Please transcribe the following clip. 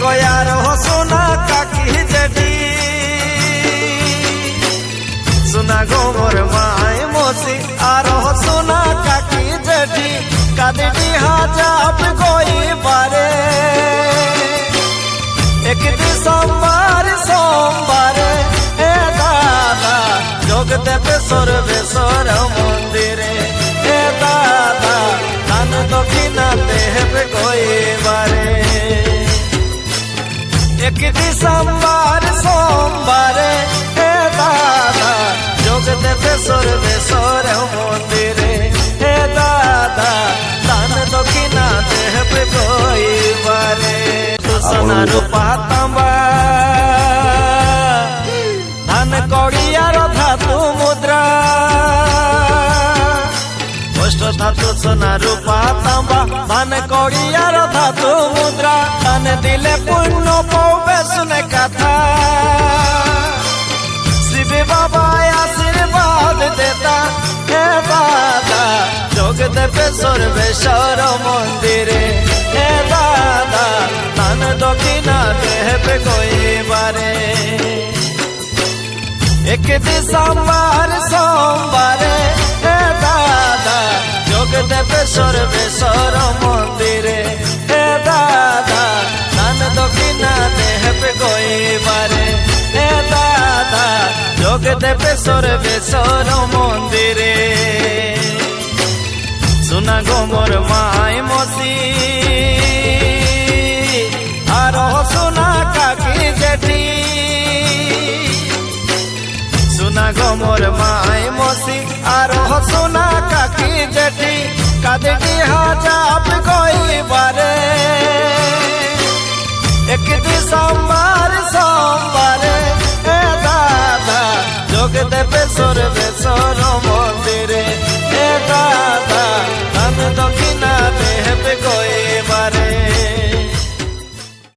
গয়ার সোনা কাকি জেঠি সোনা গোমর মায় মসি আর সোনা কাকি জেঠি কাঁদটি হাজাব গইবারে এক ডিসেম্বর সোমবারে এ দাদা যোগ দেবে সর্বেশ্বর মন্দিরে এ দাদা দান দক্ষিণা দেবে গইবারে এক ডিসেম্বর সোমবারে এ দাদা যোগ দেবে সর্বেশ্বর মন্দিরে এ দাদা দান দক্ষিণা দেবে গইবারে সোনা রূপা তাম্বা ধান কড়িয়ার ধাতু মুদ্রা অষ্ট ধাতু সোনা রূপা তাম্বা ধান কড়িয়ার ধাতু মুদ্রা দান দিলে পুণ্য পাবে শুনে কথা শিব বাবা আশীর্বাদ দেতা হে দাদা যোগ দেবে সর্বেশ্বর মন্দিরে হে দাদা দান দক্ষিণা দেবে গইবারে এক ডিসেম্বর সোমবারে হে দাদা যোগ দেবে সর্বেশ্বর মন্দিরে হে দাদা দান দক্ষিণা দেবে গইবারে হে দাদা যোগ দেবে সর্বেশ্বর মন্দিরে সোনা গোমর মায় মসি আর সোনা কাকি জেঠি সোনা গোমর মায় মসি আর সোনা কাকি জেঠি কাঁদটি হাজাব গইবারে এক ডিসেম্বর সোমবারে এ দাদা যোগ দেবে সর্বে